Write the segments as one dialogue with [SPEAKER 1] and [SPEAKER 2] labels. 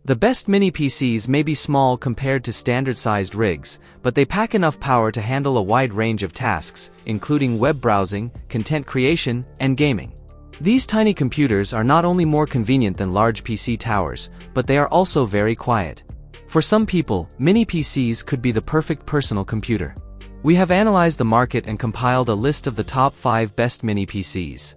[SPEAKER 1] The best mini PCs may be small compared to standard-sized rigs, but they pack enough power to handle a wide range of tasks, including web browsing, content creation, and gaming. These tiny computers are not only more convenient than large PC towers, but they are also very quiet. For some people, mini PCs could be the perfect personal computer. We have analyzed the market and compiled a list of the top 5 best mini PCs.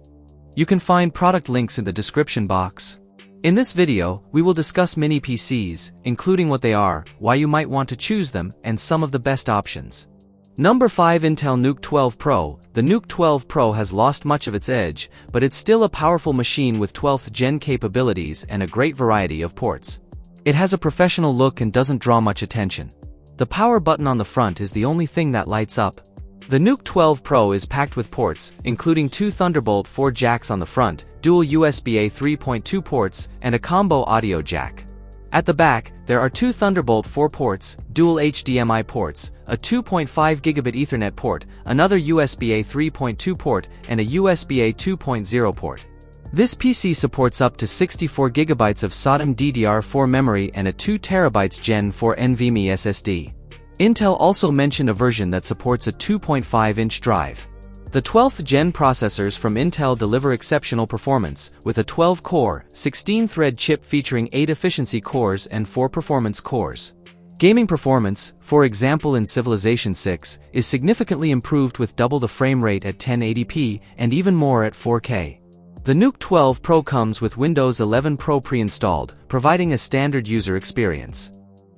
[SPEAKER 1] You can find product links in the description box. In this video, we will discuss mini PCs, including what they are, why you might want to choose them, and some of the best options. Number 5. Intel NUC 12 Pro. The NUC 12 Pro has lost much of its edge, but it's still a powerful machine with 12th gen capabilities and a great variety of ports. It has a professional look and doesn't draw much attention. The power button on the front is the only thing that lights up. The NUC 12 Pro is packed with ports, including 2 Thunderbolt 4 jacks on the front, dual USB-A 3.2 ports, and a combo audio jack. At the back, there are 2 Thunderbolt 4 ports, dual HDMI ports, a 2.5 gigabit Ethernet port, another USB-A 3.2 port, and a USB-A 2.0 port. This PC supports up to 64 gigabytes of SODIMM DDR4 memory and a 2 terabytes Gen 4 NVMe SSD. Intel also mentioned a version that supports a 2.5-inch drive. The 12th gen processors from Intel deliver exceptional performance, with a 12-core, 16-thread chip featuring 8 efficiency cores and 4 performance cores. Gaming performance, for example in Civilization 6, is significantly improved with double the frame rate at 1080p and even more at 4K. The NUC 12 Pro comes with Windows 11 Pro pre-installed, providing a standard user experience.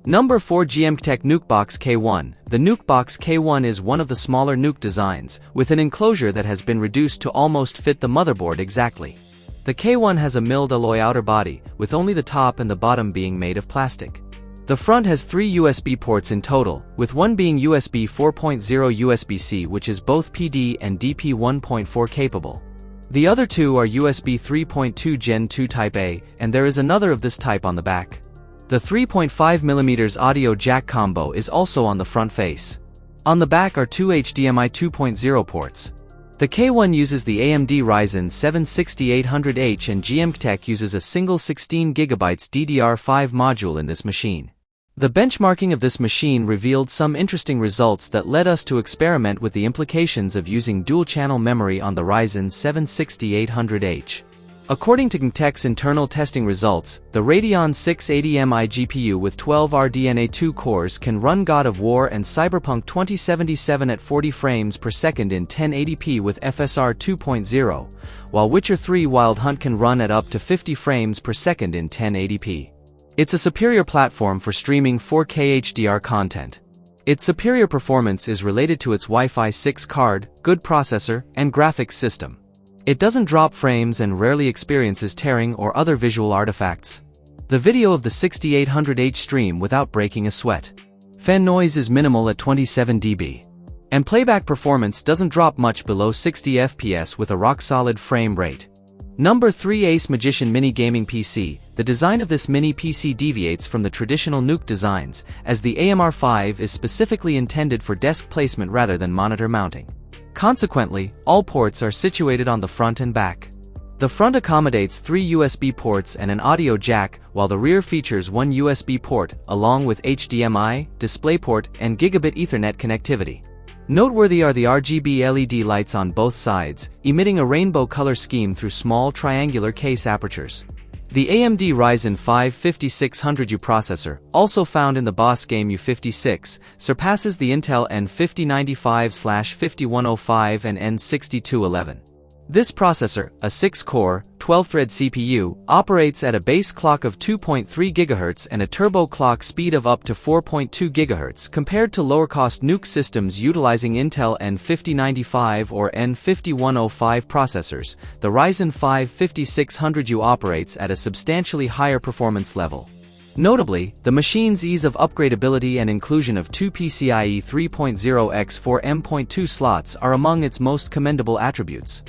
[SPEAKER 1] Number 4. GMTech NUCbox K1. The NUCbox K1 is one of the smaller NUC designs, with an enclosure that has been reduced to almost fit the motherboard exactly. The K1 has a milled alloy outer body, with only the top and the bottom being made of plastic. The front has 3 USB ports in total, with one being USB 4.0 USB-C, which is both PD and DP 1.4 capable. The other 2 are USB 3.2 Gen 2 Type A, and there is another of this type on the back. The 3.5mm audio jack combo is also on the front face. On the back are 2 HDMI 2.0 ports. The K1 uses the AMD Ryzen 7 6800H and GMTech uses a single 16GB DDR5 module in this machine. The benchmarking of this machine revealed some interesting results that led us to experiment with the implications of using dual-channel memory on the Ryzen 7 6800H. According to GMTech's internal testing results, the Radeon 680MI GPU with 12 RDNA2 cores can run God of War and Cyberpunk 2077 at 40 frames per second in 1080p with FSR 2.0, while Witcher 3 Wild Hunt can run at up to 50 frames per second in 1080p. It's a superior platform for streaming 4K HDR content. Its superior performance is related to its Wi-Fi 6 card, good processor, and graphics system. It doesn't drop frames and rarely experiences tearing or other visual artifacts. The video of the 6800H stream without breaking a sweat. Fan noise is minimal at 27 dB. And playback performance doesn't drop much below 60 FPS with a rock-solid frame rate. Number 3. Ace Magician Mini Gaming PC. The design of this mini PC deviates from the traditional NUC designs, as the AMR5 is specifically intended for desk placement rather than monitor mounting. Consequently, all ports are situated on the front and back. The front accommodates 3 USB ports and an audio jack, while the rear features 1 USB port, along with HDMI, DisplayPort, and Gigabit Ethernet connectivity. Noteworthy are the RGB LED lights on both sides, emitting a rainbow color scheme through small triangular case apertures. The AMD Ryzen 5 5600U processor, also found in the boss game U56, surpasses the Intel N5095/5105 and N6211. This processor, a 6-core, 12-thread CPU, operates at a base clock of 2.3 GHz and a turbo clock speed of up to 4.2 GHz compared to lower-cost NUC systems utilizing Intel N5095 or N5105 processors. The Ryzen 5 5600U operates at a substantially higher performance level. Notably, the machine's ease of upgradability and inclusion of 2 PCIe 3.0 x 4M.2 slots are among its most commendable attributes.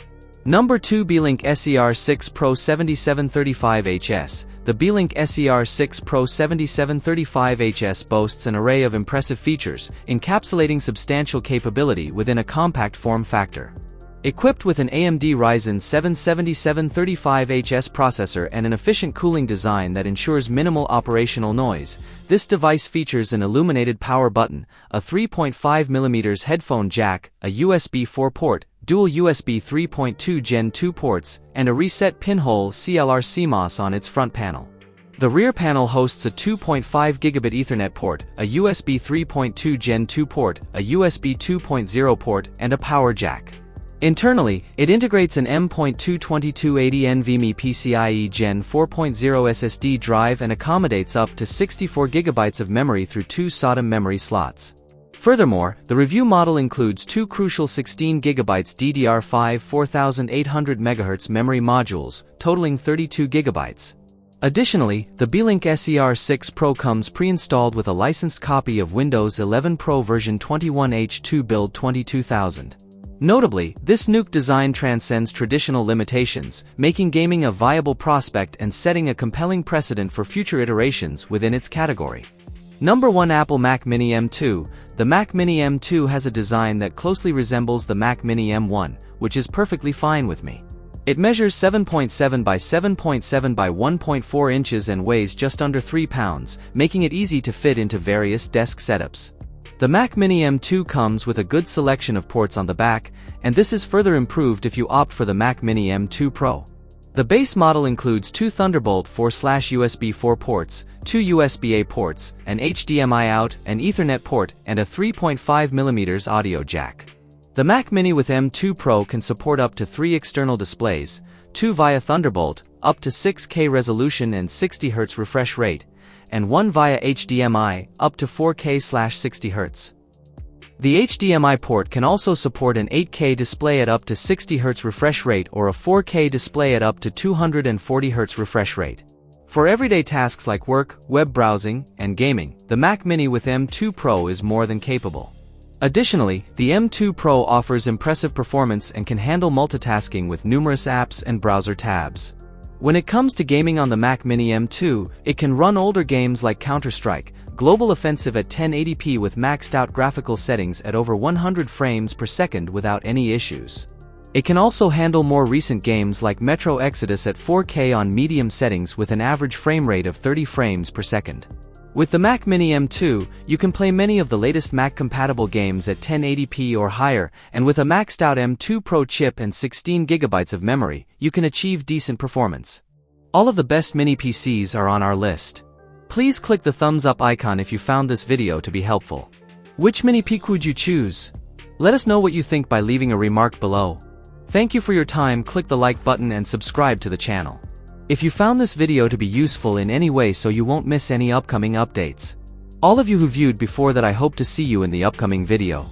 [SPEAKER 1] Number 2. Beelink SER6 Pro 7735HS. The Beelink SER6 Pro 7735HS boasts an array of impressive features, encapsulating substantial capability within a compact form factor. Equipped with an AMD Ryzen 7 7735HS processor and an efficient cooling design that ensures minimal operational noise, this device features an illuminated power button, a 3.5mm headphone jack, a USB 4 port, dual USB 3.2 Gen 2 ports, and a reset pinhole CLR CMOS on its front panel. The rear panel hosts a 2.5 gigabit Ethernet port, a USB 3.2 Gen 2 port, a USB 2.0 port, and a power jack. Internally, it integrates an M.22280 NVMe PCIe Gen 4.0 SSD drive and accommodates up to 64 GB of memory through 2 SODIMM memory slots. Furthermore, the review model includes 2 crucial 16 GB DDR5 4800 MHz memory modules, totaling 32 GB. Additionally, the Beelink SER6 Pro comes pre-installed with a licensed copy of Windows 11 Pro version 21H2 build 22000. Notably, this NUC design transcends traditional limitations, making gaming a viable prospect and setting a compelling precedent for future iterations within its category. Number 1. Apple Mac Mini M2. The Mac Mini M2 has a design that closely resembles the Mac Mini M1, which is perfectly fine with me. It measures 7.7 by 7.7 by 1.4 inches and weighs just under 3 pounds, making it easy to fit into various desk setups. The Mac Mini M2 comes with a good selection of ports on the back, and this is further improved if you opt for the Mac Mini M2 Pro. The base model includes 2 Thunderbolt 4/USB 4 ports, 2 USB-A ports, an HDMI out, an Ethernet port, and a 3.5mm audio jack. The Mac Mini with M2 Pro can support up to 3 external displays, 2 via Thunderbolt, up to 6K resolution and 60Hz refresh rate, and 1 via HDMI, up to 4K/60Hz. The HDMI port can also support an 8K display at up to 60Hz refresh rate or a 4K display at up to 240Hz refresh rate. For everyday tasks like work, web browsing, and gaming, the Mac Mini with M2 Pro is more than capable. Additionally, the M2 Pro offers impressive performance and can handle multitasking with numerous apps and browser tabs. When it comes to gaming on the Mac Mini M2, it can run older games like Counter-Strike, Global Offensive at 1080p with maxed out graphical settings at over 100 frames per second without any issues. It can also handle more recent games like Metro Exodus at 4K on medium settings with an average frame rate of 30 frames per second. With the Mac Mini M2, you can play many of the latest Mac-compatible games at 1080p or higher, and with a maxed-out M2 Pro chip and 16 GB of memory, you can achieve decent performance. All of the best mini PCs are on our list. Please click the thumbs up icon if you found this video to be helpful. Which mini PC would you choose? Let us know what you think by leaving a remark below. Thank you for your time. Click the like button and subscribe to the channel. If you found this video to be useful in any way so you won't miss any upcoming updates. All of you who viewed before that, I hope to see you in the upcoming video.